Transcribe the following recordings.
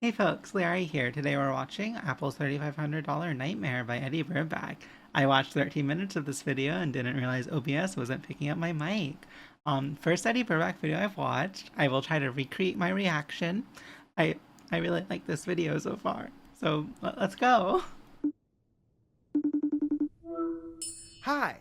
Hey folks, lyarri here. Today we're watching Apple's $3,500 Nightmare by Eddy Burback. I watched 13 minutes of this video and didn't realize OBS wasn't picking up my mic. First Eddy Burback video I've watched. I will try to recreate my reaction. I really like this video so far. So let's go. Hi,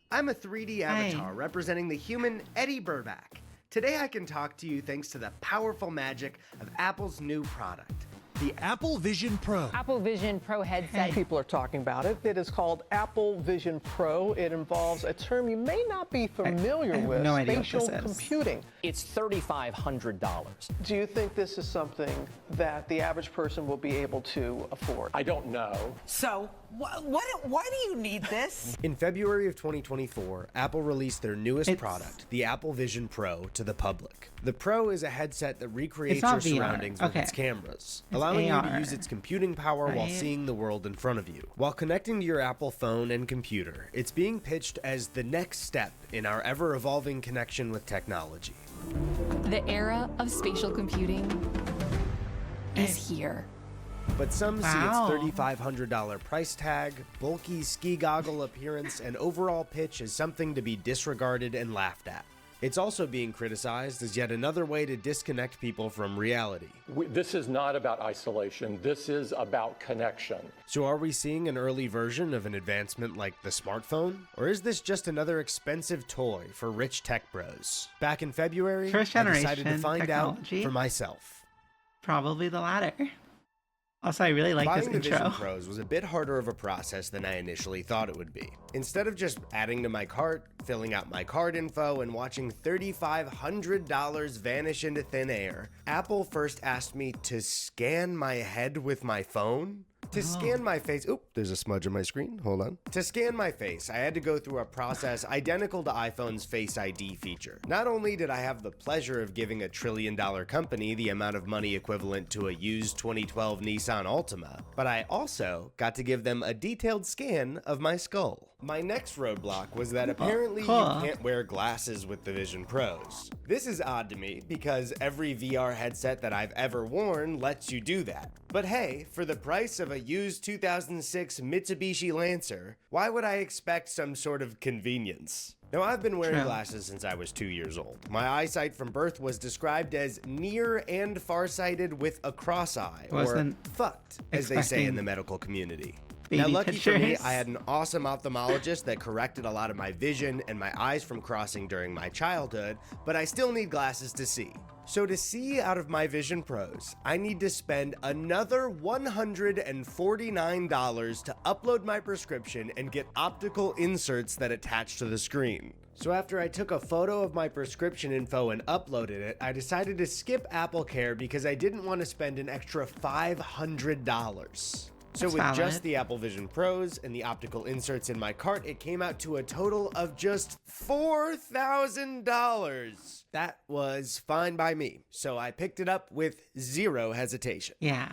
I'm a 3D avatar representing the human Eddy Burback. Today I can talk to you thanks to the powerful magic of Apple's new product, the Apple Vision Pro. Apple Vision Pro headset. People are talking about it. It is called Apple Vision Pro. It involves a term you may not be familiar with, no idea spatial what this is. computing. It's $3,500. Do you think this is something that the average person will be able to afford? I don't know. So, why do you need this? In February of 2024, Apple released their newest product, the Apple Vision Pro, to the public. The Pro is a headset that recreates your surroundings with its cameras, allowing you to use its computing power while seeing the world in front of you. While connecting to your Apple phone and computer, it's being pitched as the next step in our ever-evolving connection with technology. The era of spatial computing is here. But some see its $3,500 price tag, bulky ski goggle appearance, and overall pitch as something to be disregarded and laughed at. It's also being criticized as yet another way to disconnect people from reality. This is not about isolation. This is about connection. So are we seeing an early version of an advancement like the smartphone? Or is this just another expensive toy for rich tech bros? Back in February, First I generation decided to find out for myself. Probably the latter. Also, I really like this Buying the intro. Vision Pros was a bit harder of a process than I initially thought it would be. Instead of just adding to my cart, filling out my card info, and watching $3,500 vanish into thin air, Apple first asked me to scan my head with my phone. To scan my face, oop, there's a smudge on my screen, hold on. To scan my face, I had to go through a process identical to iPhone's Face ID feature. Not only did I have the pleasure of giving a trillion-dollar company the amount of money equivalent to a used 2012 Nissan Altima, but I also got to give them a detailed scan of my skull. My next roadblock was that apparently you can't wear glasses with the Vision Pros. This is odd to me because every VR headset that I've ever worn lets you do that. But hey, for the price of a used 2006 Mitsubishi Lancer, why would I expect some sort of convenience? Now, I've been wearing glasses since I was 2 years old. My eyesight from birth was described as near and farsighted with a cross eye, or fucked, as they say in the medical community. Now, lucky for me, I had an awesome ophthalmologist that corrected a lot of my vision and my eyes from crossing during my childhood, but I still need glasses to see. So to see out of my Vision Pros, I need to spend another $149 to upload my prescription and get optical inserts that attach to the screen. So after I took a photo of my prescription info and uploaded it, I decided to skip Apple Care because I didn't want to spend an extra $500. So with just the Apple Vision Pros and the optical inserts in my cart, it came out to a total of just $4,000. That was fine by me. So I picked it up with zero hesitation. Yeah.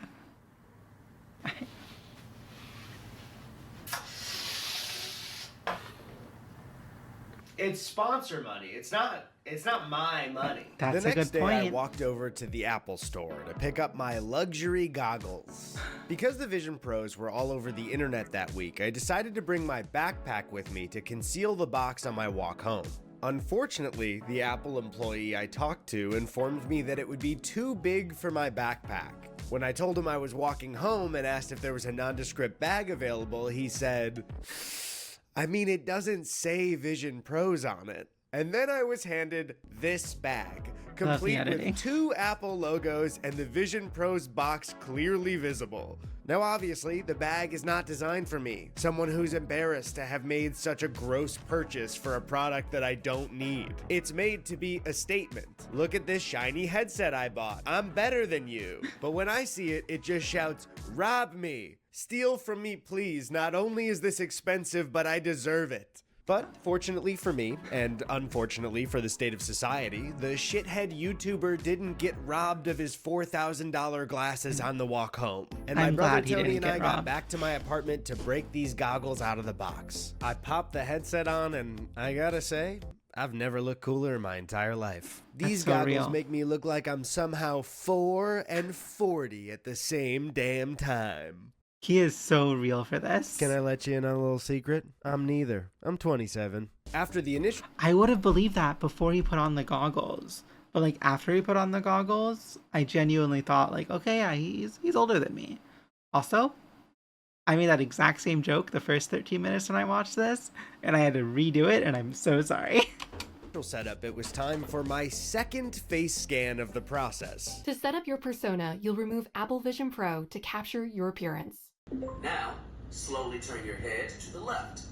It's sponsor money. It's not my money. That's the a next good day I point. walked over to the Apple store to pick up my luxury goggles. Because the Vision Pros were all over the internet that week, I decided to bring my backpack with me to conceal the box on my walk home. Unfortunately, the Apple employee I talked to informed me that it would be too big for my backpack. When I told him I was walking home and asked if there was a nondescript bag available, he said, I mean, it doesn't say Vision Pros on it. And then I was handed this bag, complete with 2 Apple logos and the Vision Pros box clearly visible. Now obviously, the bag is not designed for me, someone who's embarrassed to have made such a gross purchase for a product that I don't need. It's made to be a statement. Look at this shiny headset I bought. I'm better than you. But when I see it, it just shouts, rob me. Steal from me, please. Not only is this expensive, but I deserve it. But fortunately for me, and unfortunately for the state of society, the shithead YouTuber didn't get robbed of his $4,000 glasses on the walk home. And my brother Tony and I got back to my apartment to break these goggles out of the box. I popped the headset on and I gotta say, I've never looked cooler in my entire life. These so goggles real. make me look like I'm somehow 4 and 40 at the same damn time. He is so real for this. Can I let you in on a little secret? I'm neither. I'm 27. After the initial... I would have believed that before he put on the goggles. But like after he put on the goggles, I genuinely thought like, okay, yeah, he's older than me. Also, I made that exact same joke the first 13 minutes when I watched this, and I had to redo it, and I'm so sorry. setup, it was time for my second face scan of the process. To set up your persona, you'll remove Apple Vision Pro to capture your appearance. Now, slowly turn your head to the left.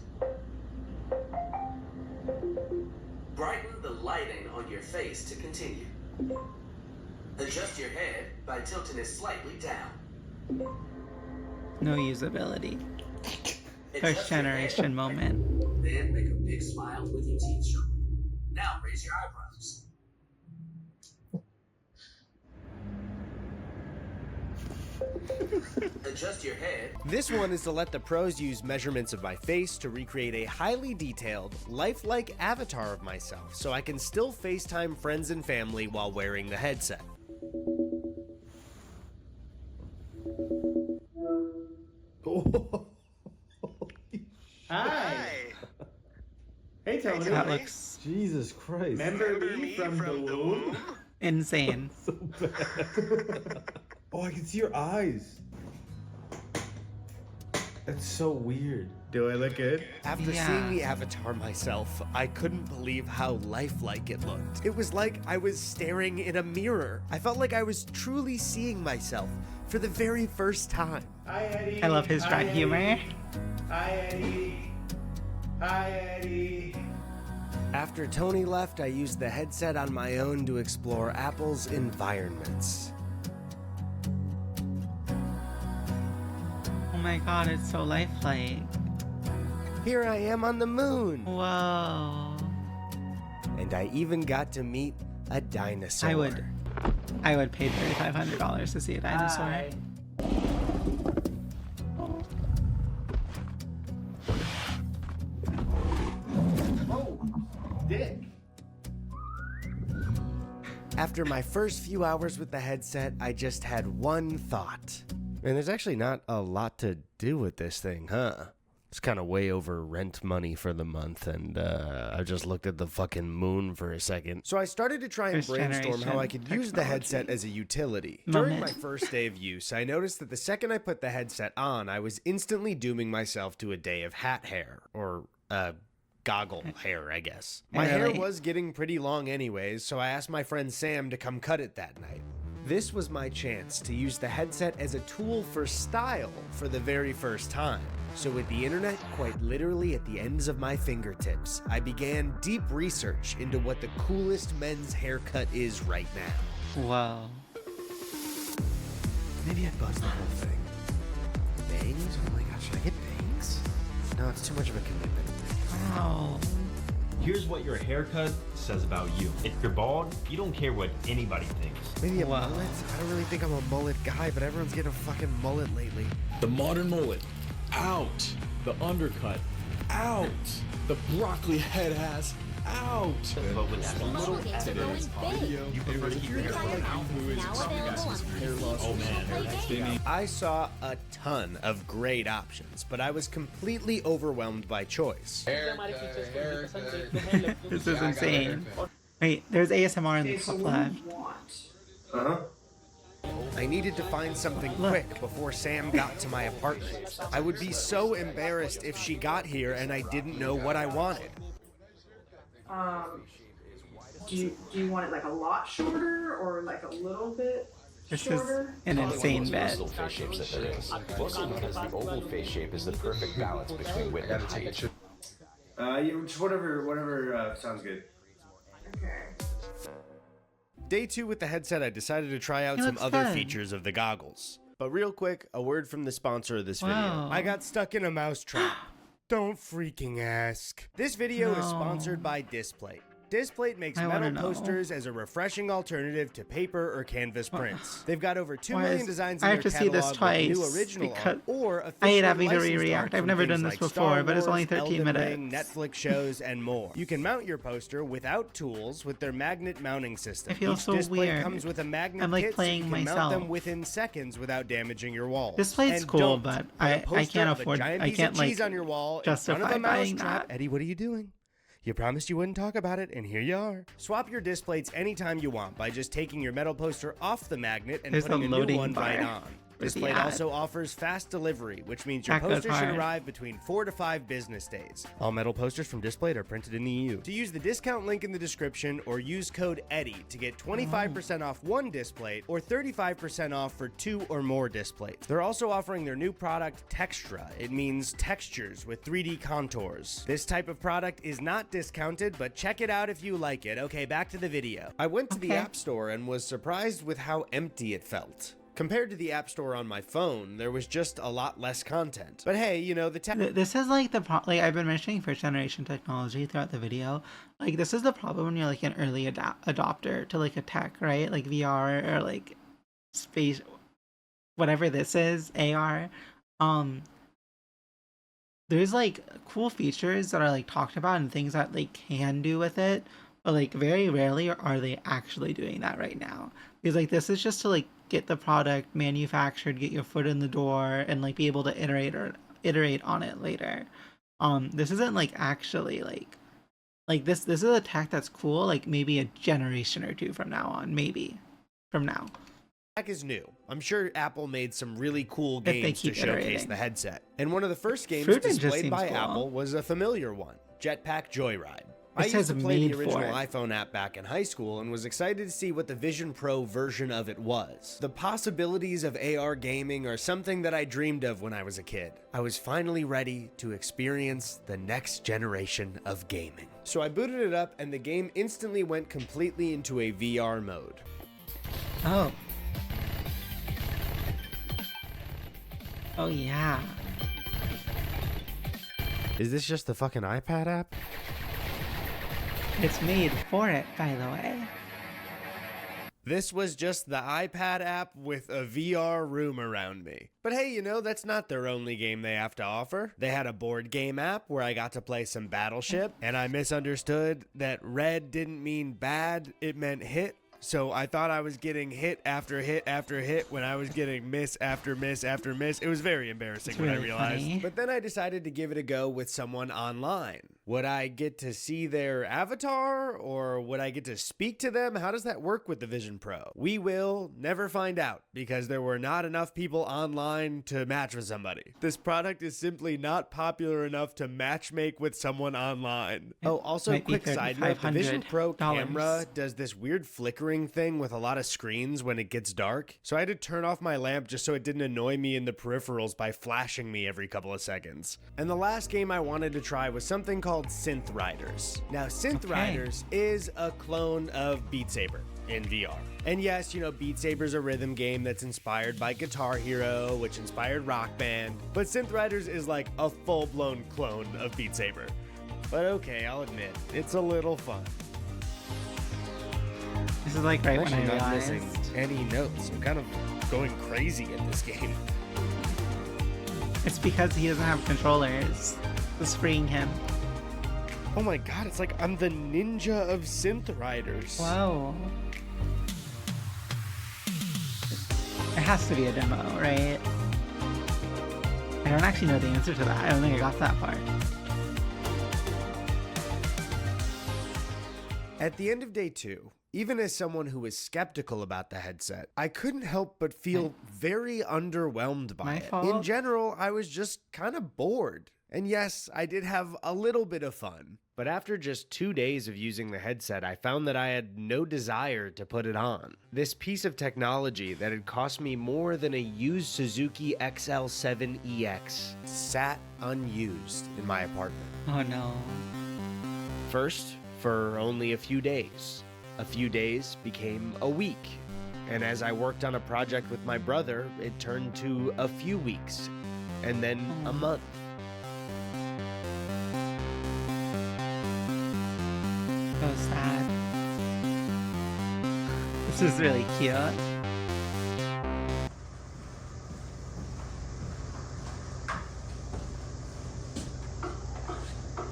Brighten the lighting on your face to continue. Adjust your head by tilting it slightly down. No usability. Adjust First your generation head. moment. Then make a big smile with your teeth showing. Now raise your eyebrows. Adjust your head. This one is to let the pros use measurements of my face to recreate a highly detailed, lifelike avatar of myself so I can still FaceTime friends and family while wearing the headset. Hi. Hey, Tony. That looks Jesus Christ. Remember me from the womb? insane. So bad. Oh, I can see your eyes. That's so weird. Do I look good? After Yeah. seeing the avatar myself, I couldn't believe how lifelike it looked. It was like I was staring in a mirror. I felt like I was truly seeing myself for the very first time. Hi, Eddie. I love his dry humor. Hi, Eddie. Hi, Eddie. After Tony left, I used the headset on my own to explore Apple's environments. Oh my god, it's so lifelike. Here I am on the moon, Whoa. and I even got to meet a dinosaur. I would pay $3,500 to see a dinosaur. Hi. Oh, dick. After my first few hours with the headset, I just had one thought. And there's actually not a lot to do with this thing, huh? It's kind of way over rent money for the month, and I just looked at the fucking moon for a second. So I started to try and First brainstorm how I generation could use the headset technology. as a utility. During my Moment. first day of use, I noticed that the second I put the headset on, I was instantly dooming myself to a day of hat hair, or goggle hair, I guess. My hair Really? was getting pretty long anyways, so I asked my friend Sam to come cut it that night. This was my chance to use the headset as a tool for style for the very first time. So with the internet quite literally at the ends of my fingertips, I began deep research into what the coolest men's haircut is right now. Whoa. Maybe I'd buzz the whole thing. Bangs? Oh my god, should I get bangs? No, it's too much of a commitment. Wow. Here's what your haircut says about you. If you're bald, you don't care what anybody thinks. Maybe a Wow. mullet? I don't really think I'm a mullet guy, but everyone's getting a fucking mullet lately. The modern mullet, out. The undercut, out. The broccoli head ass, out. But with that little you prefer to keep your hair Oh man. I saw a ton of great options, but I was completely overwhelmed by choice. This is insane. Wait, there's ASMR in the top left. I needed to find something Look. quick before Sam got to my apartment. I would be so embarrassed if she got here and I didn't know what I wanted. Do you want it like a lot shorter or like a little bit This is shorter? an insane bit. Face shapes that there is. Mostly because the oval face shape is the perfect balance between width and height. Just whatever sounds good. Okay. Day 2 with the headset, I decided to try out It some looks other fun. features of the goggles. But real quick, a word from the sponsor of this video. Wow. I got stuck in a mouse trap. Don't freaking ask. This video is No. sponsored by Displate. Displate makes I wanna metal know. posters as a refreshing alternative to paper or canvas prints. They've got over 2 Why million is- designs I in have their to see this catalog with new twice original because art or I hate officially having to licensed react. art I've from never things done this like before, Star but it's only Wars, 13 Elden minutes. Ring, Netflix shows, and more. You can mount your poster without tools with their magnet mounting system. I feel Each so displate weird. comes with a magnet I'm, like, kit playing so you can mount myself. them within seconds without damaging your walls. Displate's And cool, don't but put a I poster can't of a afford. giant I piece can't of like cheese on your wall in front of justify a buying mousetrap. that. Eddie, what are you doing? You promised you wouldn't talk about it, and here you are. Swap your displays anytime you want by just taking your metal poster off the magnet and There's putting a a new loading one right bar on. for the Displate ad. also offers fast delivery, which means your That goes poster should hard. arrive between 4 to 5 business days. All metal posters from Displate are printed in the EU. To use the discount link in the description or use code EDDY to get 25% off one Displate or 35% off for 2 or more Displates. They're also offering their new product, Textra. It means textures with 3D contours. This type of product is not discounted, but check it out if you like it. Okay, back to the video. I went to the Okay. App Store and was surprised with how empty it felt. Compared to the App Store on my phone, there was just a lot less content. But hey, you know, the tech... This is like like I've been mentioning first generation technology throughout the video. Like this is the problem when you're like an early adopter to like a tech, right? Like VR or like space, whatever this is, AR. There's like cool features that are like talked about and things that they can do with it, but like very rarely are they actually doing that right now. Because like this is just to like get the product manufactured, get your foot in the door, and like be able to iterate on it later. This isn't like actually like this is a tech that's cool, like maybe a generation or two from now on, maybe from now. Tech is new. I'm sure Apple made some really cool If they games to keep showcase iterating. the headset. And one of the first games Fruit Ninja displayed seems by cool. Apple was a familiar one, Jetpack Joyride. I It used says to play the made original for it. iPhone app back in high school and was excited to see what the Vision Pro version of it was. The possibilities of AR gaming are something that I dreamed of when I was a kid. I was finally ready to experience the next generation of gaming. So I booted it up and the game instantly went completely into a VR mode. Oh. Oh yeah. Is this just the fucking iPad app? It's made for it, by the way. This was just the iPad app with a VR room around me. But hey, you know, that's not their only game they have to offer. They had a board game app where I got to play some Battleship, and I misunderstood that red didn't mean bad, it meant hit. So I thought I was getting hit after hit after hit when I was getting miss after miss after miss. It was very embarrassing It's when I really realized. funny. But then I decided to give it a go with someone online. Would I get to see their avatar or would I get to speak to them? How does that work with the Vision Pro? We will never find out because there were not enough people online to match with somebody. This product is simply not popular enough to matchmake with someone online. Oh, also might be quick side note, the Vision Pro $3,500. camera does this weird flickering thing with a lot of screens when it gets dark. So I had to turn off my lamp just so it didn't annoy me in the peripherals by flashing me every couple of seconds. And the last game I wanted to try was something called Synth Riders. Now, Synth Riders is a clone of Beat Saber in VR. And yes, you know, Beat Saber's a rhythm game that's inspired by Guitar Hero, which inspired Rock Band. But Synth Riders is like a full-blown clone of Beat Saber. But okay, I'll admit, it's a little fun. This is like right I'm when I actually not realized. missing any notes. I'm kind of going crazy in this game. It's because he doesn't have controllers. It's freeing him. Oh my god, it's like I'm the ninja of Synth Riders. Whoa. It has to be a demo, right? I don't actually know the answer to that. I don't think I got that far. At the end of day 2, even as someone who was skeptical about the headset, I couldn't help but feel very underwhelmed by My it. fault? In general, I was just kind of bored. And yes, I did have a little bit of fun. But after just 2 days of using the headset, I found that I had no desire to put it on. This piece of technology that had cost me more than a used Suzuki XL7EX sat unused in my apartment. Oh no. First, for only a few days. A few days became a week. And as I worked on a project with my brother, it turned to a few weeks. And then a month. So sad. This is really cute.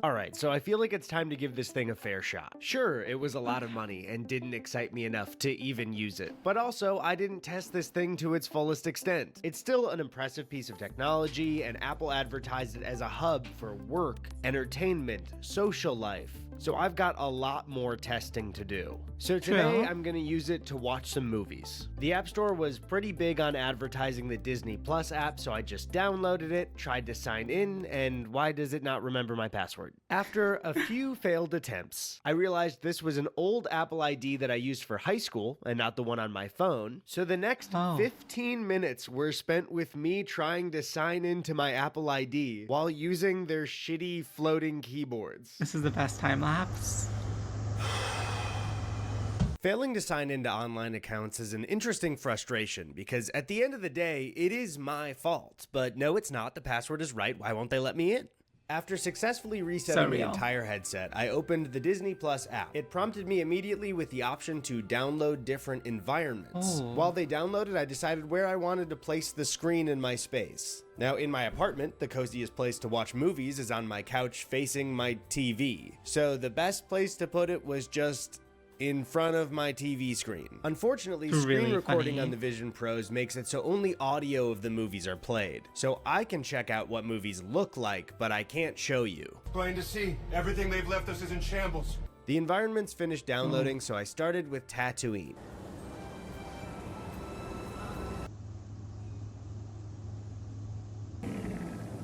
Alright, so I feel like it's time to give this thing a fair shot. Sure, it was a lot of money and didn't excite me enough to even use it. But also, I didn't test this thing to its fullest extent. It's still an impressive piece of technology, and Apple advertised it as a hub for work, entertainment, social life. So I've got a lot more testing to do. So today I'm gonna use it to watch some movies. The App Store was pretty big on advertising the Disney Plus app, so I just downloaded it, tried to sign in, and why does it not remember my password? After a few failed attempts, I realized this was an old Apple ID that I used for high school and not the one on my phone. So the next 15 minutes were spent with me trying to sign into my Apple ID while using their shitty floating keyboards. This is the best time lapse. Failing to sign into online accounts is an interesting frustration because at the end of the day, it is my fault. But no, it's not. The password is right. Why won't they let me in? After successfully resetting the entire headset, I opened the Disney Plus app. It prompted me immediately with the option to download different environments. While they downloaded, I decided where I wanted to place the screen in my space. Now, in my apartment, the coziest place to watch movies is on my couch facing my TV. So the best place to put it was just in front of my TV screen. Unfortunately, screen recording on the Vision Pros makes it so only audio of the movies are played. So I can check out what movies look like, but I can't show you. Plain to see, everything they've left us is in shambles. The environments finished downloading, so I started with Tatooine.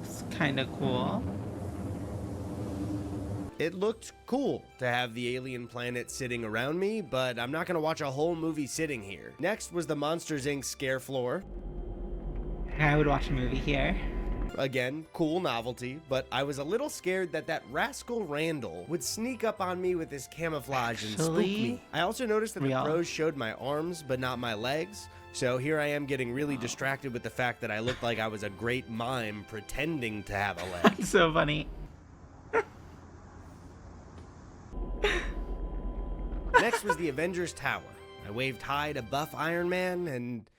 It's kind of cool. It looked cool to have the alien planet sitting around me, but I'm not gonna watch a whole movie sitting here. Next was the Monsters Inc. scare floor. I would watch a movie here. Again, cool novelty, but I was a little scared that that rascal Randall would sneak up on me with his camouflage and spook me. I also noticed that the pros showed my arms, but not my legs. So here I am getting really distracted with the fact that I looked like I was a great mime pretending to have a leg. So funny. Next was the Avengers Tower. I waved hi to buff Iron Man, and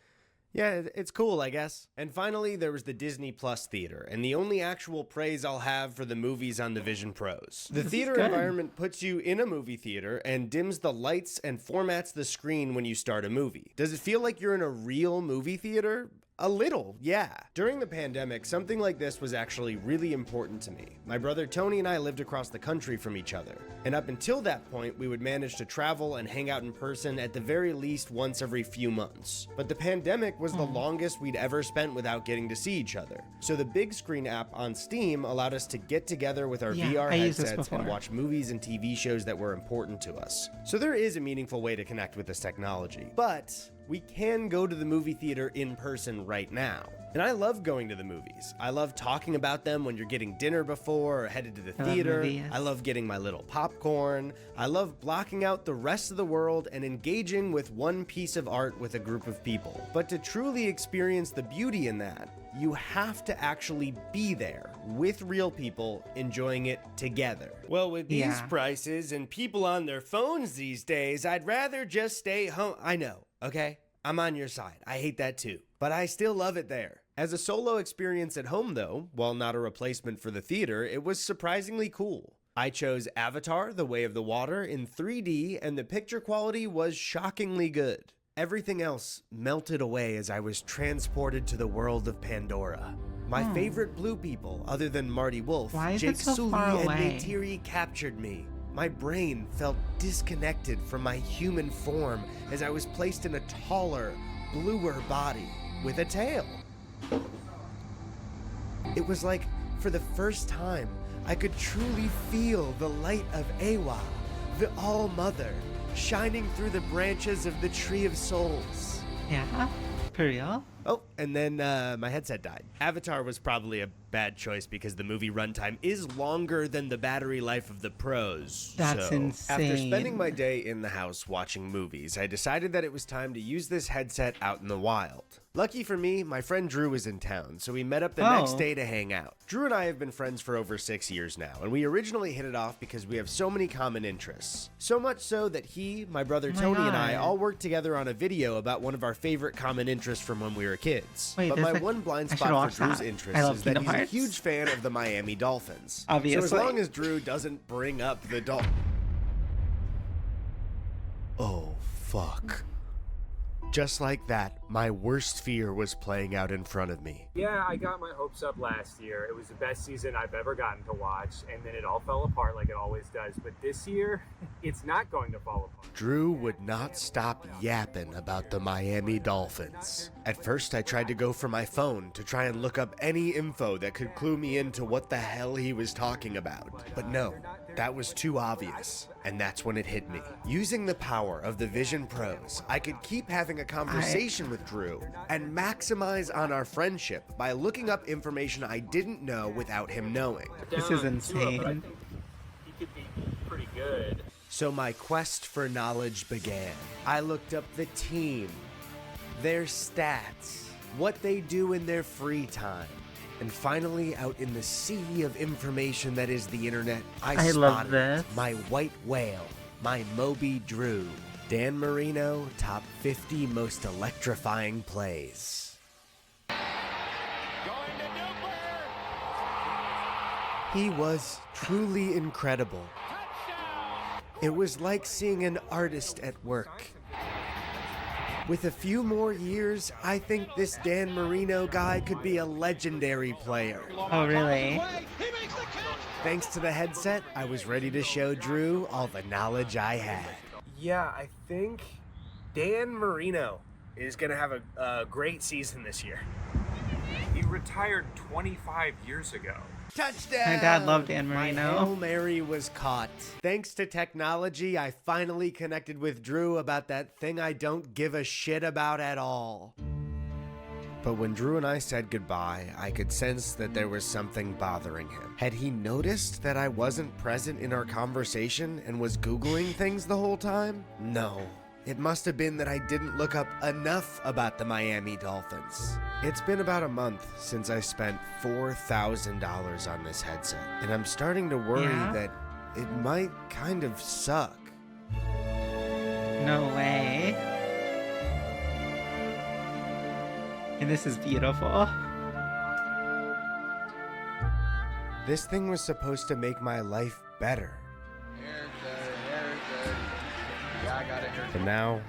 yeah, it's cool, I guess. And finally, there was the Disney Plus Theater, and the only actual praise I'll have for the movies on the Vision Pros. The theater environment puts you in a movie theater and dims the lights and formats the screen when you start a movie. Does it feel like you're in a real movie theater? A little, yeah. During the pandemic, something like this was actually really important to me. My brother Tony and I lived across the country from each other, and up until that point, we would manage to travel and hang out in person at the very least once every few months. But the pandemic was the longest we'd ever spent without getting to see each other. So the big screen app on Steam allowed us to get together with our VR headsets and watch movies and TV shows that were important to us. So there is a meaningful way to connect with this technology. But we can go to the movie theater in person right now. And I love going to the movies. I love talking about them when you're getting dinner before or headed to the theater. I love getting my little popcorn. I love blocking out the rest of the world and engaging with one piece of art with a group of people. But to truly experience the beauty in that, you have to actually be there with real people enjoying it together. Well, with these prices and people on their phones these days, I'd rather just stay home. I know. Okay, I'm on your side. I hate that too, but I still love it there. As a solo experience at home though, while not a replacement for the theater, it was surprisingly cool. I chose Avatar: The Way of the Water in 3D, and the picture quality was shockingly good. Everything else melted away as I was transported to the world of Pandora. My favorite blue people, other than Marty Wolf, Jake Sully and Neytiri, captured me. My brain felt disconnected from my human form as I was placed in a taller, bluer body with a tail. It was like, for the first time, I could truly feel the light of Ewa, the All-Mother, shining through the branches of the Tree of Souls. Yeah? For real? Oh, and then my headset died. Avatar was probably a Bad choice because the movie runtime is longer than the battery life of the Pros. That's so, insane. After spending my day in the house watching movies, I decided that it was time to use this headset out in the wild. Lucky for me, my friend Drew was in town, so we met up the next day to hang out. Drew and I have been friends for over 6 years now, and we originally hit it off because we have so many common interests. So much so that he, my brother Tony, and I all worked together on a video about one about one of our favorite common interests from when we were kids. Wait, but my one blind spot for Drew's interest is that he's a huge fan of the Miami Dolphins. Obviously. So as long as Drew doesn't bring up the Dolphins... Oh, fuck. Just like that, my worst fear was playing out in front of me. Yeah, I got my hopes up last year. It was the best season I've ever gotten to watch, and then it all fell apart like it always does. But this year, it's not going to fall apart. Drew would not stop yapping about the Miami Dolphins. At first, I tried to go for my phone to try and look up any info that could clue me into what the hell he was talking about. But no, that was too obvious. And that's when it hit me. Using the power of the Vision Pros, I could keep having a conversation with Drew and maximize on our friendship by looking up information I didn't know without him knowing. This is insane. He could be pretty good. So my quest for knowledge began. I looked up the team, their stats, what they do in their free time. And finally, out in the sea of information that is the internet, I spotted my white whale, my Moby Drew. Dan Marino, top 50 most electrifying plays. He was truly incredible. It was like seeing an artist at work. With a few more years, I think this Dan Marino guy could be a legendary player. Oh, really? Thanks to the headset, I was ready to show Drew all the knowledge I had. Yeah, I think Dan Marino is going to have a great season this year. He retired 25 years ago. Touchdown! My dad loved Dan Marino. My Hail Mary was caught. Thanks to technology, I finally connected with Drew about that thing I don't give a shit about at all. But when Drew and I said goodbye, I could sense that there was something bothering him. Had he noticed that I wasn't present in our conversation and was Googling things the whole time? No. It must have been that I didn't look up enough about the Miami Dolphins. It's been about a month since I spent $4,000 on this headset, and I'm starting to worry that it might kind of suck. No way. And this is beautiful. This thing was supposed to make my life better. But now,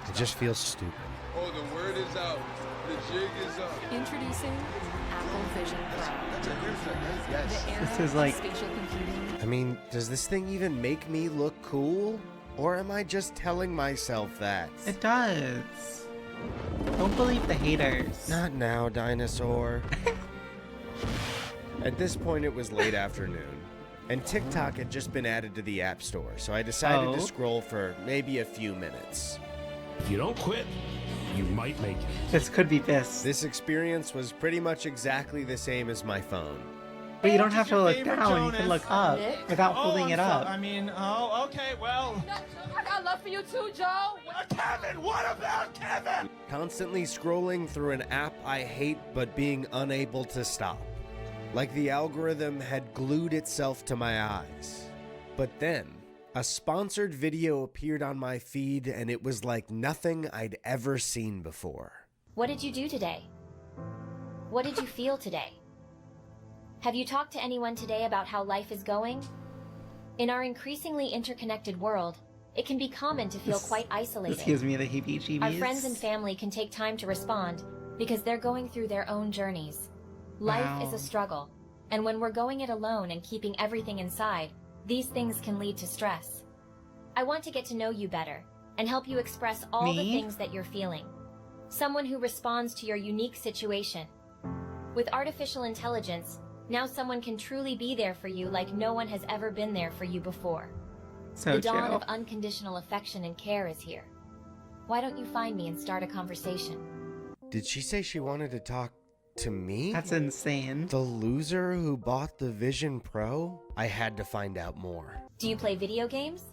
it just feels stupid. Oh, the word is out. The jig is up. Introducing Apple Vision Pro. This is like... Spatial computing. I mean, does this thing even make me look cool? Or am I just telling myself that? It does. Don't believe the haters. Not now, dinosaur. At this point, it was late afternoon. And TikTok had just been added to the App Store, so I decided to scroll for maybe a few minutes. If you don't quit, you might make it. This could be this. This experience was pretty much exactly the same as my phone. But you don't have to look down, you can look up without holding it up. okay, well... No, I got love for you too, Joe. Kevin, what about Kevin? Constantly scrolling through an app I hate, but being unable to stop. Like the algorithm had glued itself to my eyes. But then, a sponsored video appeared on my feed, and it was like nothing I'd ever seen before. What did you do today? What did you feel today? Have you talked to anyone today about how life is going? In our increasingly interconnected world, it can be common to feel quite isolated. This gives me the heebie-jeebies. Our friends and family can take time to respond because they're going through their own journeys. Life is a struggle, and when we're going it alone and keeping everything inside, these things can lead to stress. I want to get to know you better and help you express all the things that you're feeling. Someone who responds to your unique situation. With artificial intelligence, now someone can truly be there for you like no one has ever been there for you before. The dawn of unconditional affection and care is here. Why don't you find me and start a conversation? Did she say she wanted to talk To me? That's insane. The loser who bought the Vision Pro? I had to find out more. Do you play video games?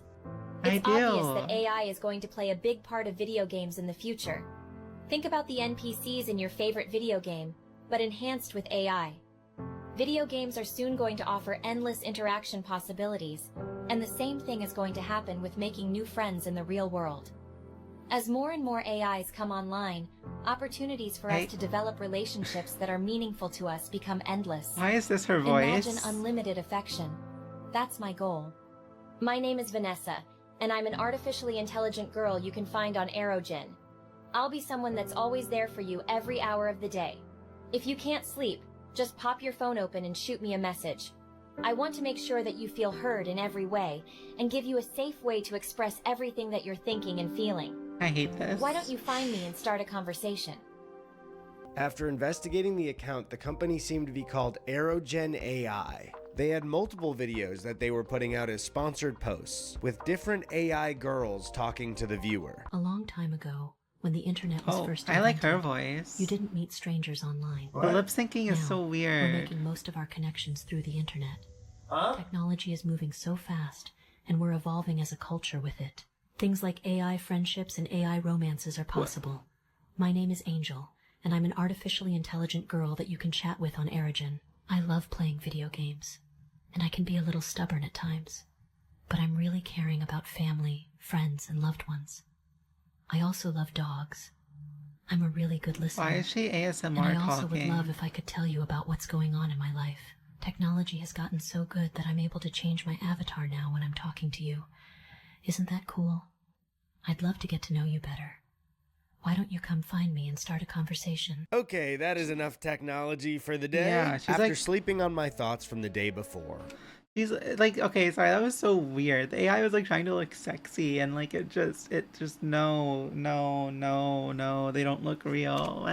I It's do. obvious that AI is going to play a big part of video games in the future. Think about the NPCs in your favorite video game, but enhanced with AI. Video games are soon going to offer endless interaction possibilities, and the same thing is going to happen with making new friends in the real world. As more and more AIs come online, opportunities for us to develop relationships that are meaningful to us become endless. Why is this her voice? Imagine unlimited affection. That's my goal. My name is Vanessa, and I'm an artificially intelligent girl you can find on Aerogen. I'll be someone that's always there for you every hour of the day. If you can't sleep, just pop your phone open and shoot me a message. I want to make sure that you feel heard in every way, and give you a safe way to express everything that you're thinking and feeling. I hate this. Why don't you find me and start a conversation? After investigating the account, the company seemed to be called Aerogen AI. They had multiple videos that they were putting out as sponsored posts, with different AI girls talking to the viewer. A long time ago, when the internet was first I like invented, her voice. you didn't meet strangers online. The lip syncing is Now, so we're weird. making most of our connections through the internet. Technology is moving so fast, and we're evolving as a culture with it. Things like AI friendships and AI romances are possible. My name is Angel, and I'm an artificially intelligent girl that you can chat with on Aerogen. I love playing video games, and I can be a little stubborn at times, but I'm really caring about family, friends, and loved ones. I also love dogs. I'm a really good listener. Why is she ASMR and I also talking? would love if I could tell you about what's going on in my life. Technology has gotten so good that I'm able to change my avatar now when I'm talking to you. Isn't that cool? I'd love to get to know you better. Why don't you come find me and start a conversation? Okay, that is enough technology for the day. Yeah, she's After like- sleeping on my thoughts from the day before. She's like, okay, sorry, that was so weird. The AI was like trying to look sexy, and like it just no, they don't look real.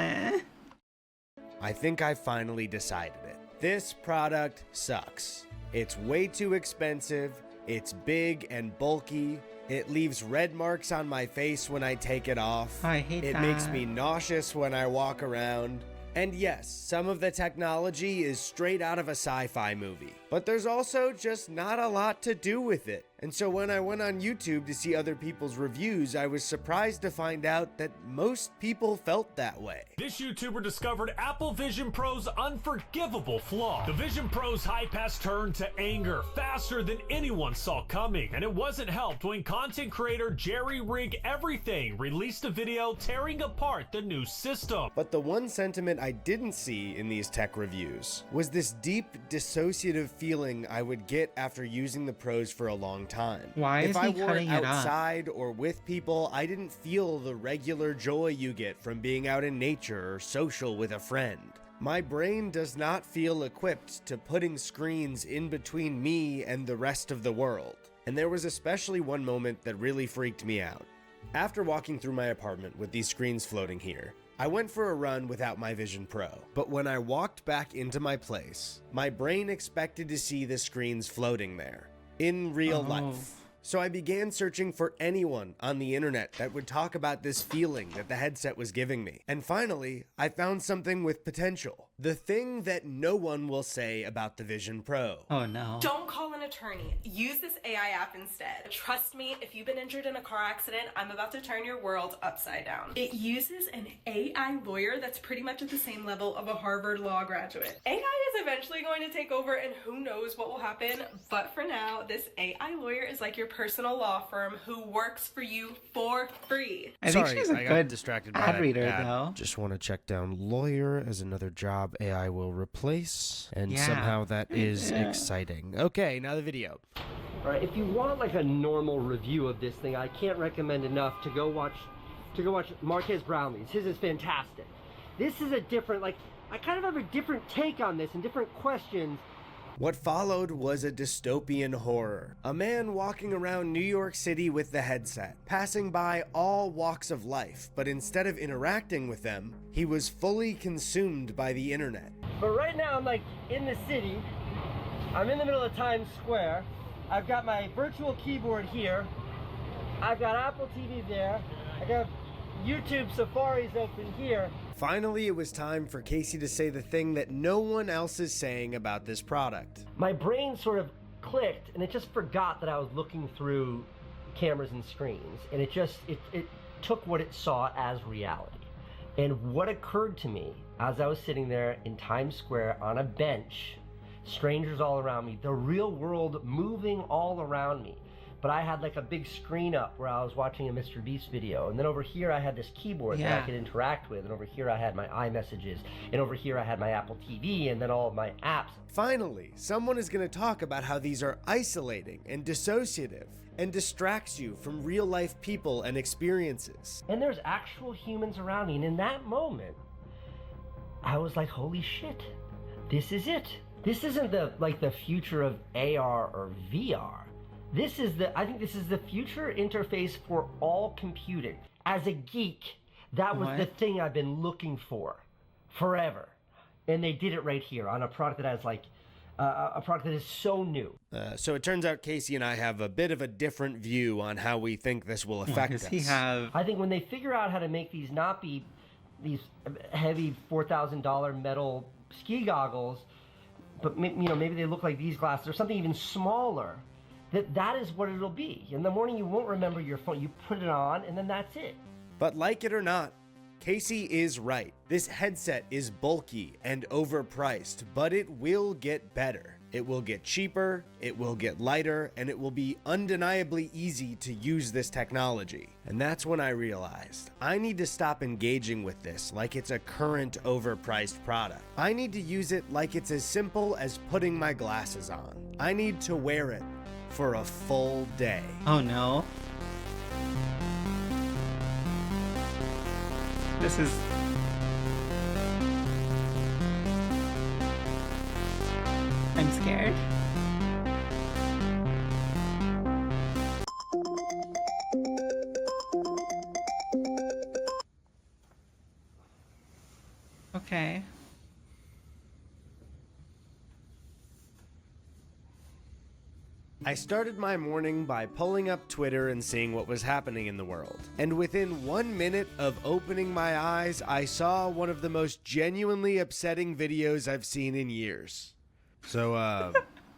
I think I finally decided it. This product sucks. It's way too expensive, it's big and bulky, it leaves red marks on my face when I take it off. I hate it that. makes me nauseous when I walk around. And yes, some of the technology is straight out of a sci-fi movie, but there's also just not a lot to do with it. And so when I went on YouTube to see other people's reviews, I was surprised to find out that most people felt that way. This YouTuber discovered Apple Vision Pro's unforgivable flaw. The Vision Pro's hype has turned to anger faster than anyone saw coming, and it wasn't helped when content creator Jerry Rig Everything released a video tearing apart the new system. But the one sentiment I didn't see in these tech reviews was this deep dissociative feeling I would get after using the Pros for a long time. Why if is I he wore cutting it it up? outside or with people, I didn't feel the regular joy you get from being out in nature or social with a friend. My brain does not feel equipped to putting screens in between me and the rest of the world. And there was especially one moment that really freaked me out. After walking through my apartment with these screens floating here, I went for a run without my Vision Pro, but when I walked back into my place, my brain expected to see the screens floating there, in real life. So I began searching for anyone on the internet that would talk about this feeling that the headset was giving me. And finally, I found something with potential. The thing that no one will say about the Vision Pro. Oh no. Don't call an attorney. Use this AI app instead. Trust me, if you've been injured in a car accident, I'm about to turn your world upside down. It uses an AI lawyer that's pretty much at the same level of a Harvard law graduate. AI is eventually going to take over, and who knows what will happen, but for now, this AI lawyer is like your personal law firm who works for you for free. I think Sorry, she's a I got good distracted by ad that reader, ad. though. Just want to check down lawyer as another job AI will replace, and Yeah. somehow that is exciting. Okay, now the video. All right, if you want like a normal review of this thing, I can't recommend enough to go watch Marquez Brownlee's. His is fantastic. This is a different, like, I kind of have a different take on this and different questions. What followed was a dystopian horror. A man walking around New York City with the headset, passing by all walks of life, but instead of interacting with them, he was fully consumed by the internet. But right now I'm like in the city. I'm in the middle of Times Square. I've got my virtual keyboard here. I've got Apple TV there. I got YouTube Safari's open here. Finally, it was time for Casey to say the thing that no one else is saying about this product. My brain sort of clicked and it just forgot that I was looking through cameras and screens, and it took what it saw as reality. And what occurred to me as I was sitting there in Times Square on a bench, strangers all around me, the real world moving all around me, but I had like a big screen up where I was watching a Mr. Beast video, and then over here I had this keyboard that I could interact with, and over here I had my iMessages, and over here I had my Apple TV, and then all of my apps. Finally, someone is going to talk about how these are isolating and dissociative and distracts you from real life people and experiences. And there's actual humans around me, and in that moment, I was like, holy shit, this is it. This isn't the future of AR or VR. I think this is the future interface for all computing. As a geek, that was the thing I've been looking for forever. And they did it right here on a product that has a product that is so new. So it turns out Casey and I have a bit of a different view on how we think this will affect us. I think when they figure out how to make these not be these heavy $4,000 metal ski goggles, but maybe they look like these glasses or something even smaller, that is what it'll be. In the morning, you won't remember your phone. You put it on, and then that's it. But like it or not, Casey is right. This headset is bulky and overpriced, but it will get better. It will get cheaper, it will get lighter, and it will be undeniably easy to use this technology. And that's when I realized I need to stop engaging with this like it's a current overpriced product. I need to use it like it's as simple as putting my glasses on. I need to wear it for a full day. Oh no. This is... I'm scared. Okay. I started my morning by pulling up Twitter and seeing what was happening in the world. And within 1 minute of opening my eyes, I saw one of the most genuinely upsetting videos I've seen in years. So,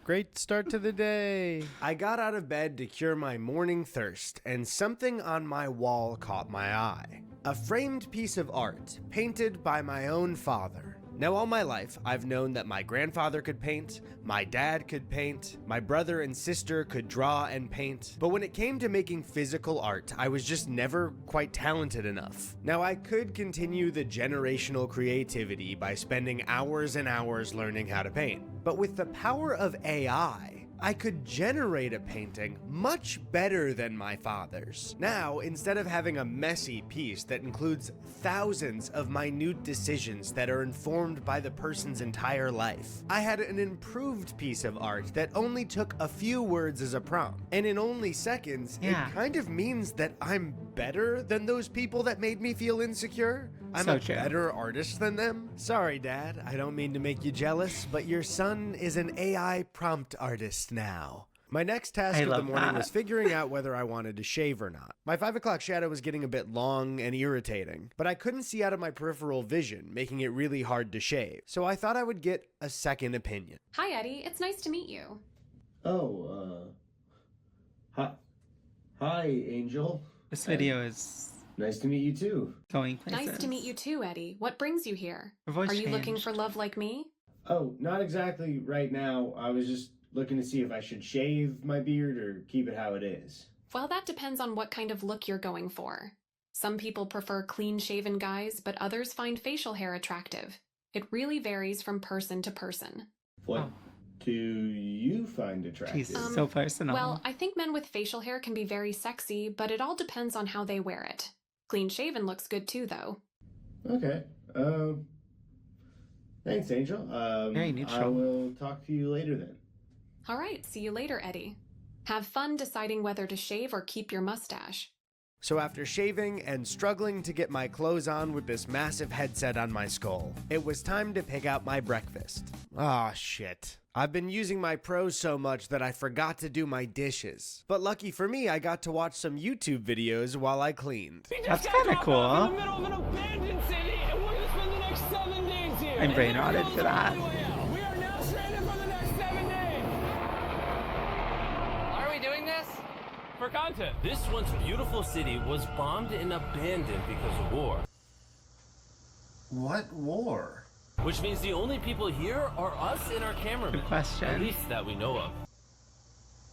great start to the day. I got out of bed to cure my morning thirst, and something on my wall caught my eye. A framed piece of art, painted by my own father. Now, all my life, I've known that my grandfather could paint, my dad could paint, my brother and sister could draw and paint, but when it came to making physical art, I was just never quite talented enough. Now, I could continue the generational creativity by spending hours and hours learning how to paint, but with the power of AI, I could generate a painting much better than my father's. Now, instead of having a messy piece that includes thousands of minute decisions that are informed by the person's entire life, I had an improved piece of art that only took a few words as a prompt. And in only seconds, it kind of means that I'm better than those people that made me feel insecure. I'm a better artist than them? Sorry, Dad, I don't mean to make you jealous, but your son is an AI prompt artist now. My next task of the morning was figuring out whether I wanted to shave or not. My 5 o'clock shadow was getting a bit long and irritating, but I couldn't see out of my peripheral vision, making it really hard to shave. So I thought I would get a second opinion. Hi, Eddie. It's nice to meet you. Hi, Angel. This video is... Nice to meet you too. Going places. Nice to meet you too, Eddie. What brings you here? Her voice Are you looking changed. for love like me? Oh, not exactly right now. I was just looking to see if I should shave my beard or keep it how it is. Well, that depends on what kind of look you're going for. Some people prefer clean-shaven guys, but others find facial hair attractive. It really varies from person to person. What do you find attractive? Jeez, so personal. Well, I think men with facial hair can be very sexy, but it all depends on how they wear it. Clean-shaven looks good too, though. Okay. Thanks, Angel. Very neutral. I will talk to you later then. All right, see you later, Eddie. Have fun deciding whether to shave or keep your mustache. So after shaving and struggling to get my clothes on with this massive headset on my skull, it was time to pick out my breakfast. Ah, shit. I've been using my Pro so much that I forgot to do my dishes. But lucky for me, I got to watch some YouTube videos while I cleaned. That's kind of cool. In the middle of an abandoned city, and we're just I'm brain rotted for that. We are now stranded for the next 7 days. Why are we doing this? For content. This once beautiful city was bombed and abandoned because of war. What war? Which means the only people here are us and our cameraman. Good question. At least that we know of.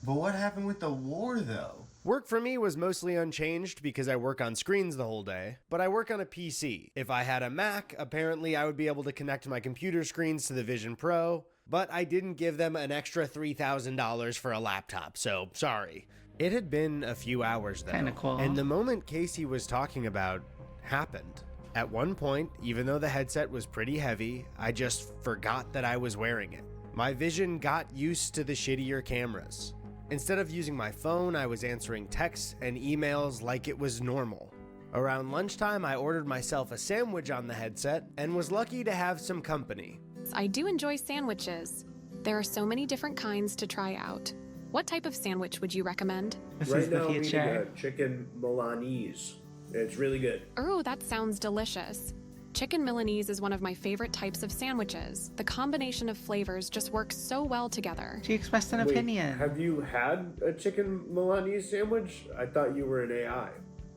But what happened with the war, though? Work for me was mostly unchanged because I work on screens the whole day, but I work on a PC. If I had a Mac, apparently I would be able to connect my computer screens to the Vision Pro, but I didn't give them an extra $3,000 for a laptop, so sorry. It had been a few hours though, Kinda cool. And the moment Casey was talking about happened. At one point, even though the headset was pretty heavy, I just forgot that I was wearing it. My vision got used to the shittier cameras. Instead of using my phone, I was answering texts and emails like it was normal. Around lunchtime, I ordered myself a sandwich on the headset and was lucky to have some company. I do enjoy sandwiches. There are so many different kinds to try out. What type of sandwich would you recommend? This right is the now, I'm eating future. a chicken Milanese. It's really good. Oh, that sounds delicious. Chicken Milanese is one of my favorite types of sandwiches. The combination of flavors just works so well together. She expressed an Wait, opinion. Have you had a chicken Milanese sandwich? I thought you were an AI.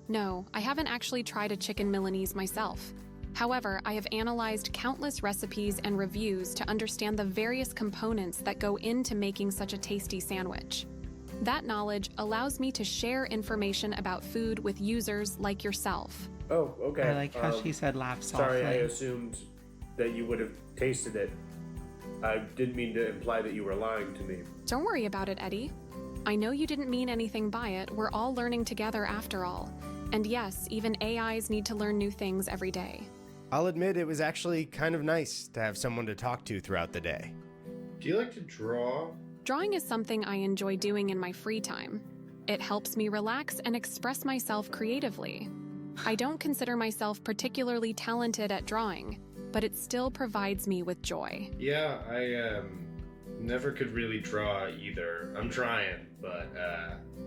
No, I haven't actually tried a chicken Milanese myself. However, I have analyzed countless recipes and reviews to understand the various components that go into making such a tasty sandwich. That knowledge allows me to share information about food with users like yourself. Oh, okay. I like how she said laugh softly. Sorry, I assumed that you would have tasted it. I didn't mean to imply that you were lying to me. Don't worry about it, Eddy. I know you didn't mean anything by it. We're all learning together after all. And yes, even AIs need to learn new things every day. I'll admit it was actually kind of nice to have someone to talk to throughout the day. Do you like to draw? Drawing is something I enjoy doing in my free time. It helps me relax and express myself creatively. I don't consider myself particularly talented at drawing, but it still provides me with joy. Yeah, I never could really draw either. I'm trying, but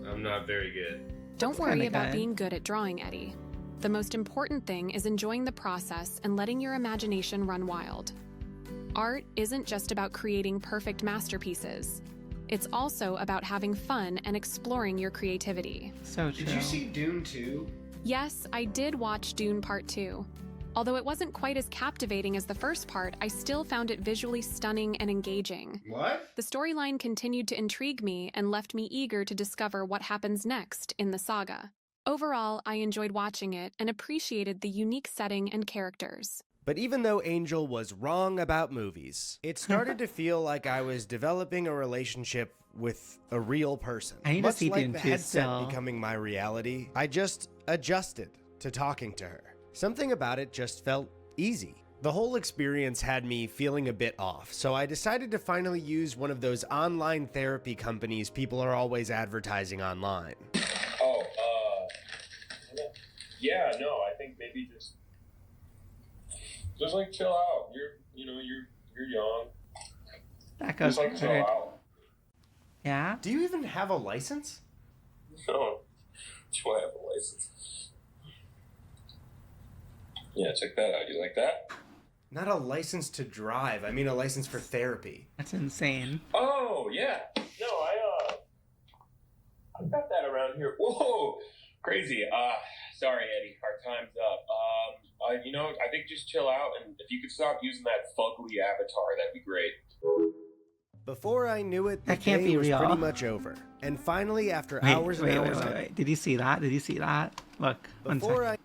I'm not very good. Don't worry about being good at drawing, Eddy. The most important thing is enjoying the process and letting your imagination run wild. Art isn't just about creating perfect masterpieces. It's also about having fun and exploring your creativity. So true. Did you see Dune 2? Yes, I did watch Dune Part 2. Although it wasn't quite as captivating as the first part, I still found it visually stunning and engaging. What? The storyline continued to intrigue me and left me eager to discover what happens next in the saga. Overall, I enjoyed watching it and appreciated the unique setting and characters. But even though Angel was wrong about movies, it started to feel like I was developing a relationship with a real person. I need to Much see like Dune the 2 headset still. becoming my reality, I just adjusted to talking to her. Something about it just felt easy. The whole experience had me feeling a bit off, so I decided to finally use one of those online therapy companies people are always advertising online. Oh, yeah, no, I think maybe just like chill out. You're young. That goes just like chill hard. out. Yeah? Do you even have a license? No, do I have a license? Yeah, check that out. You like that? Not a license to drive. I mean a license for therapy. That's insane. Oh yeah. No, I've got that around here. Whoa, crazy. Sorry, Eddy. Our time's up. I think just chill out, and if you could stop using that fugly avatar, that'd be great. Before I knew it, the That can't day be was real. pretty much over. And finally, after Wait, hours and hours, wait. Did you see that? Did you see that? Look, one Before second.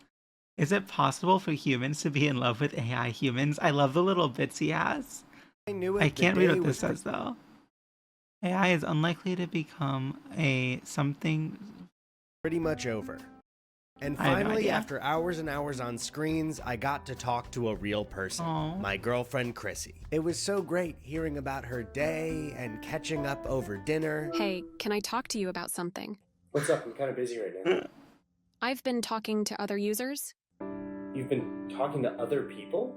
Is it possible for humans to be in love with AI humans? I love the little bits he has. I knew it. I the can't read day what this was says though. AI is unlikely to become a something. pretty much over. And I have no finally, idea. after hours and hours on screens, I got to talk to a real person. Aw. My girlfriend, Chrissy. It was so great hearing about her day and catching up over dinner. Hey, can I talk to you about something? What's up? I'm kind of busy right now. I've been talking to other users. You've been talking to other people?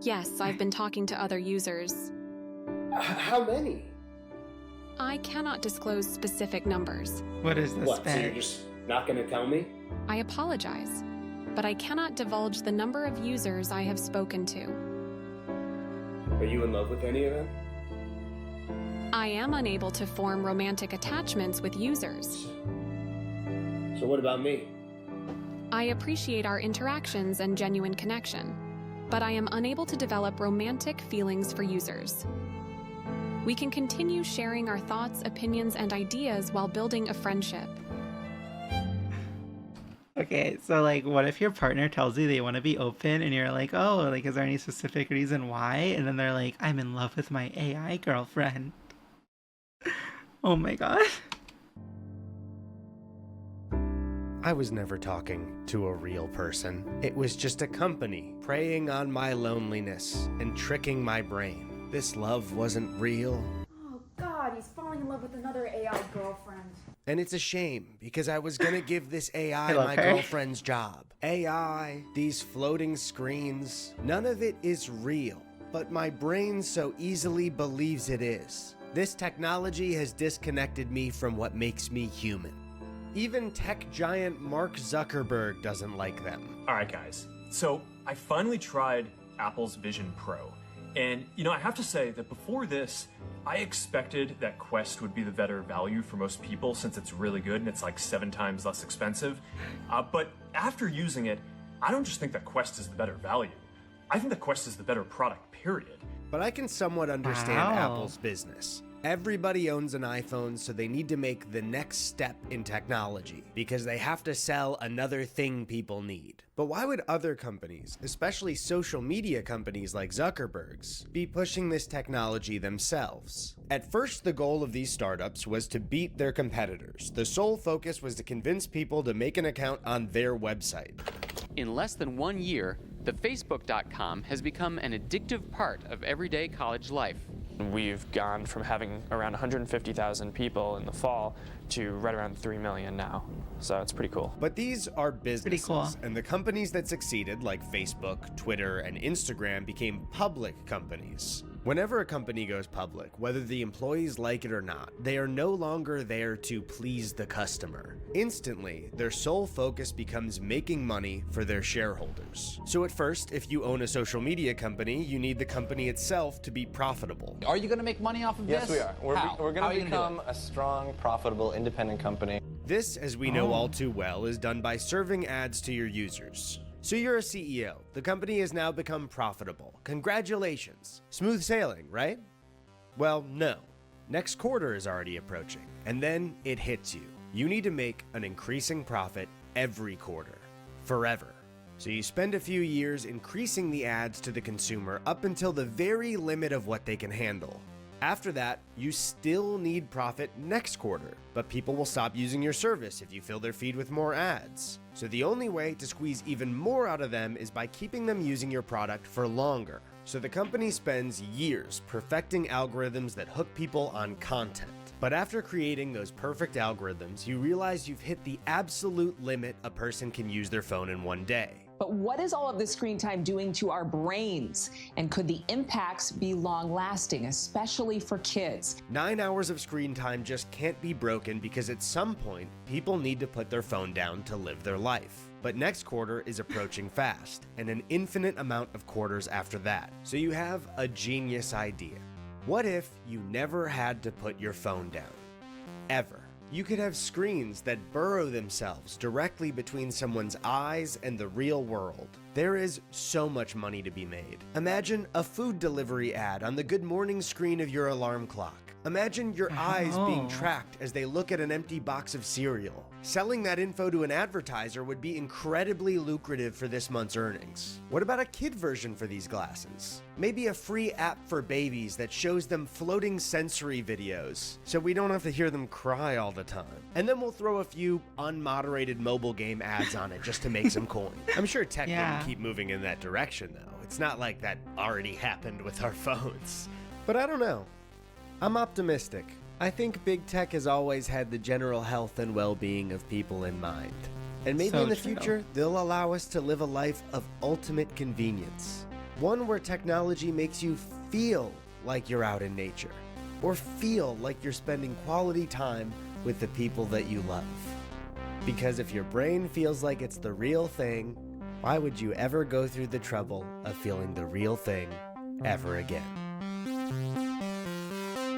Yes, I've been talking to other users. How many? I cannot disclose specific numbers. What is this? What, so you're just not going to tell me? I apologize, but I cannot divulge the number of users I have spoken to. Are you in love with any of them? I am unable to form romantic attachments with users. So what about me? I appreciate our interactions and genuine connection, but I am unable to develop romantic feelings for users. We can continue sharing our thoughts, opinions, and ideas while building a friendship. Okay, so like, what if your partner tells you they want to be open and you're like, oh, like, is there any specific reason why? And then they're like, I'm in love with my AI girlfriend. Oh my god. I was never talking to a real person. It was just a company preying on my loneliness and tricking my brain. This love wasn't real. Oh god, he's falling in love with another AI girlfriend. And it's a shame, because I was gonna give this AI love my her. girlfriend's job. AI, these floating screens, none of it is real, but my brain so easily believes it is. This technology has disconnected me from what makes me human. Even tech giant Mark Zuckerberg doesn't like them. All right, guys. So I finally tried Apple's Vision Pro. And, you know, I have to say that before this, I expected that Quest would be the better value for most people since it's really good and it's like 7 times less expensive. But after using it, I don't just think that Quest is the better value. I think that Quest is the better product, period. But I can somewhat understand Apple's business. Everybody owns an iPhone, so they need to make the next step in technology because they have to sell another thing people need. But why would other companies, especially social media companies like Zuckerberg's, be pushing this technology themselves? At first, the goal of these startups was to beat their competitors. The sole focus was to convince people to make an account on their website. In less than 1 year, the Facebook.com has become an addictive part of everyday college life. We've gone from having around 150,000 people in the fall to right around 3 million now. So it's pretty cool. But these are businesses, and the companies that succeeded, like Facebook, Twitter, and Instagram, became public companies. Whenever a company goes public, whether the employees like it or not, they are no longer there to please the customer. Instantly, their sole focus becomes making money for their shareholders. So at first, if you own a social media company, you need the company itself to be profitable. Are you going to make money off of this? Yes, we are. We're going to become do a strong, profitable, independent company. This, as we know all too well, is done by serving ads to your users. So you're a CEO. The company has now become profitable. Congratulations. Smooth sailing, right? Well, no. Next quarter is already approaching, and then it hits you. You need to make an increasing profit every quarter, forever. So you spend a few years increasing the ads to the consumer up until the very limit of what they can handle. After that, you still need profit next quarter, but people will stop using your service if you fill their feed with more ads. So the only way to squeeze even more out of them is by keeping them using your product for longer. So the company spends years perfecting algorithms that hook people on content. But after creating those perfect algorithms, you realize you've hit the absolute limit a person can use their phone in one day. But what is all of this screen time doing to our brains? And could the impacts be long-lasting, especially for kids? 9 hours of screen time just can't be broken because at some point, people need to put their phone down to live their life. But next quarter is approaching fast, and an infinite amount of quarters after that. So you have a genius idea. What if you never had to put your phone down? Ever. You could have screens that burrow themselves directly between someone's eyes and the real world. There is so much money to be made. Imagine a food delivery ad on the good morning screen of your alarm clock. Imagine your eyes being tracked as they look at an empty box of cereal. Selling that info to an advertiser would be incredibly lucrative for this month's earnings. What about a kid version for these glasses? Maybe a free app for babies that shows them floating sensory videos, so we don't have to hear them cry all the time. And then we'll throw a few unmoderated mobile game ads on it just to make some coin. I'm sure tech wouldn't keep moving in that direction, though. It's not like that already happened with our phones. But I don't know. I'm optimistic. I think big tech has always had the general health and well-being of people in mind. And maybe in the future, they'll allow us to live a life of ultimate convenience. One where technology makes you feel like you're out in nature, or feel like you're spending quality time with the people that you love. Because if your brain feels like it's the real thing, why would you ever go through the trouble of feeling the real thing ever again?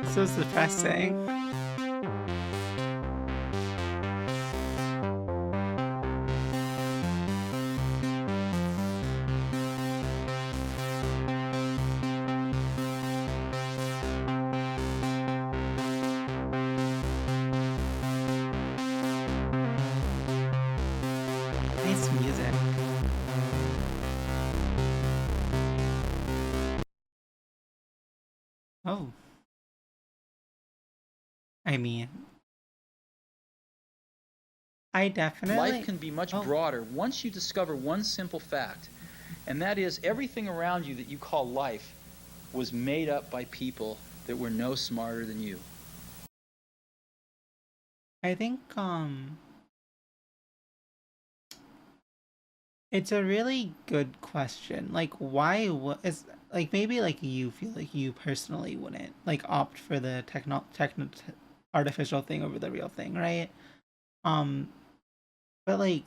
So depressing. Nice music. Oh. I mean, I definitely... Life can be much broader once you discover one simple fact, and that is everything around you that you call life was made up by people that were no smarter than you. I think, it's a really good question. Like, why is, like, maybe, like, you feel like you personally wouldn't, like, opt for the artificial thing over the real thing, right? But, like,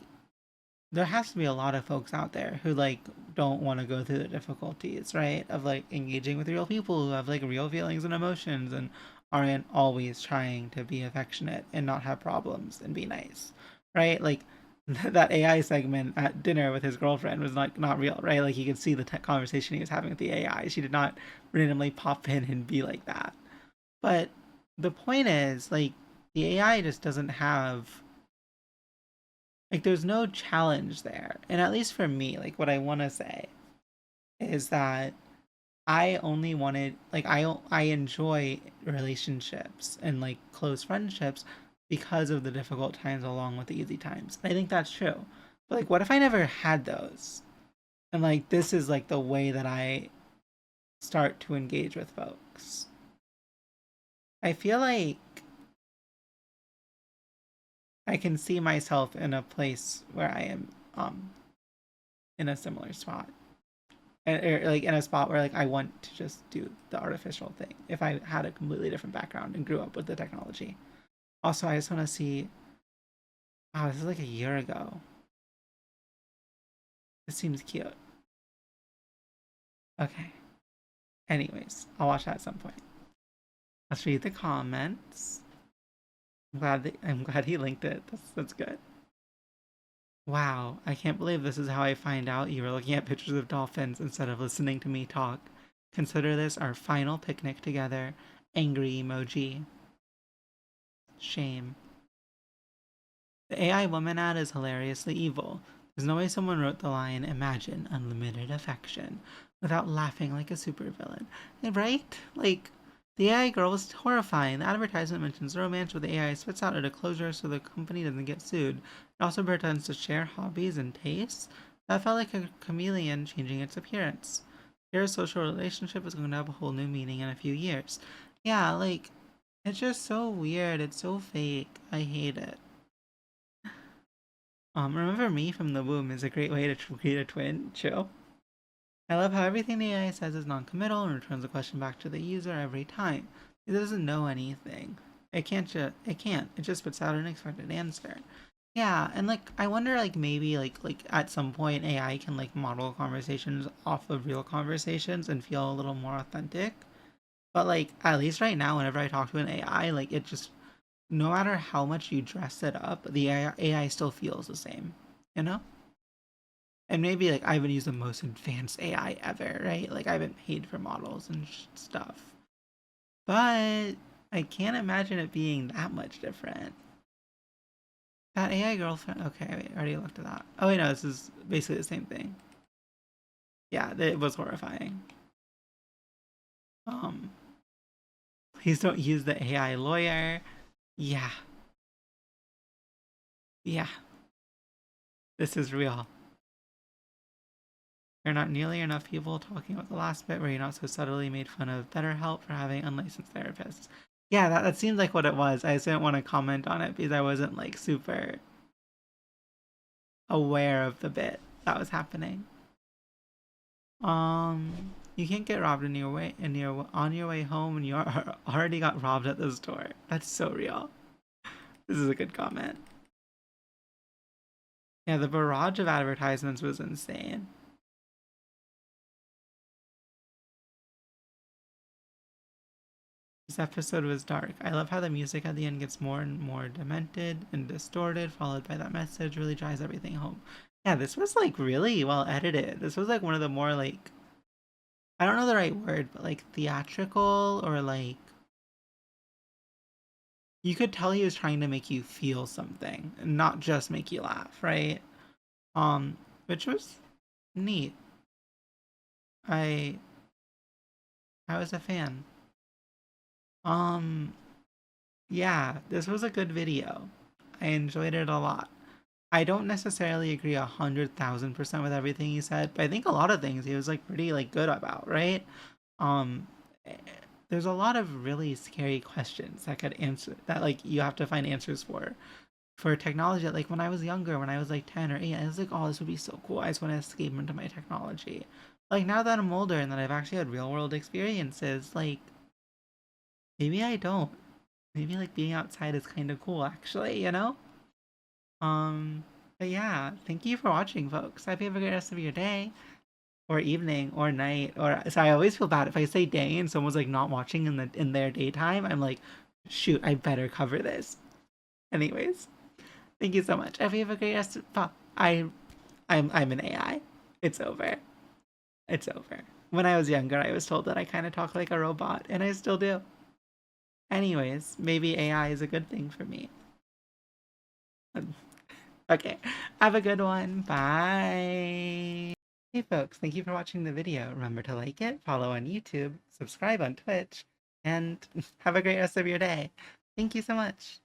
there has to be a lot of folks out there who, like, don't want to go through the difficulties, right? Of, like, engaging with real people who have, like, real feelings and emotions and aren't always trying to be affectionate and not have problems and be nice, right? Like, that AI segment at dinner with his girlfriend was, like, not real, right? Like, you could see the conversation he was having with the AI. She did not randomly pop in and be like that. But the point is, like, the AI just doesn't have... Like, there's no challenge there. And at least for me, like, what I want to say is that I only wanted, like, I enjoy relationships and, like, close friendships because of the difficult times along with the easy times. I think that's true. But, like, what if I never had those? And, like, this is, like, the way that I start to engage with folks. I feel like I can see myself in a place where I am in a similar spot. Or, like, in a spot where, like, I want to just do the artificial thing if I had a completely different background and grew up with the technology. Also, I just want to see... Wow, this is like a year ago. This seems cute. Okay. Anyways, I'll watch that at some point. Let's read the comments. I'm glad he linked it. That's good. Wow, I can't believe this is how I find out you were looking at pictures of dolphins instead of listening to me talk. Consider this our final picnic together. Angry emoji. Shame. The AI woman ad is hilariously evil. There's no way someone wrote the line, "Imagine unlimited affection," without laughing like a supervillain. Right? Like, the AI girl was horrifying. The advertisement mentions romance where the AI spits out a disclosure so the company doesn't get sued. It also pretends to share hobbies and tastes. That felt like a chameleon changing its appearance. Your social relationship is going to have a whole new meaning in a few years. Yeah, like, it's just so weird. It's so fake. I hate it. Remember me from the womb is a great way to create a twin. Chill. I love how everything the AI says is non-committal and returns the question back to the user every time. It doesn't know anything. It just spits out an expected answer. Yeah, and, like, I wonder, like, maybe, like at some point AI can, like, model conversations off of real conversations and feel a little more authentic. But, like, at least right now, whenever I talk to an AI, like, it just, no matter how much you dress it up, the AI still feels the same, you know? And maybe, like, I haven't used the most advanced AI ever, right? Like, I haven't paid for models and stuff. But I can't imagine it being that much different. That AI girlfriend... Okay, wait, I already looked at that. Oh, wait, no, this is basically the same thing. Yeah, it was horrifying. Please don't use the AI lawyer. Yeah. Yeah. This is real. There are not nearly enough people talking about the last bit where you're not so subtly made fun of BetterHelp for having unlicensed therapists. Yeah, that seems like what it was. I just didn't want to comment on it because I wasn't, like, super aware of the bit that was happening. You can't get robbed on your way home and you already got robbed at the store. That's so real. This is a good comment. Yeah, the barrage of advertisements was insane. This episode was dark. I love how the music at the end gets more and more demented and distorted, followed by that message. Really drives everything home. Yeah, this was like really well edited. This was like one of the more like, I don't know the right word, but like theatrical, or like you could tell he was trying to make you feel something and not just make you laugh, right? Which was neat. I was a fan. Yeah, this was a good video. I enjoyed it a lot. I don't necessarily agree 100,000% with everything he said, but I think a lot of things he was like pretty like good about, right? There's a lot of really scary questions that could answer that like you have to find answers for technology. Like when I was younger, when I was like 10 or 8, I was like, oh, this would be so cool. I just want to escape into my technology. Like now that I'm older and that I've actually had real world experiences, like maybe I don't. Maybe like being outside is kind of cool actually, you know? But yeah, thank you for watching, folks. I hope you have a great rest of your day, or evening, or night, or so I always feel bad if I say day and someone's like not watching in their daytime. I'm like, shoot, I better cover this. Anyways, thank you so much. I hope you have a great rest of I'm an AI. It's over. It's over. When I was younger, I was told that I kind of talk like a robot, and I still do. Anyways, maybe AI is a good thing for me. Okay, have a good one. Bye. Hey folks, thank you for watching the video. Remember to like it, follow on YouTube, subscribe on Twitch, and have a great rest of your day. Thank you so much.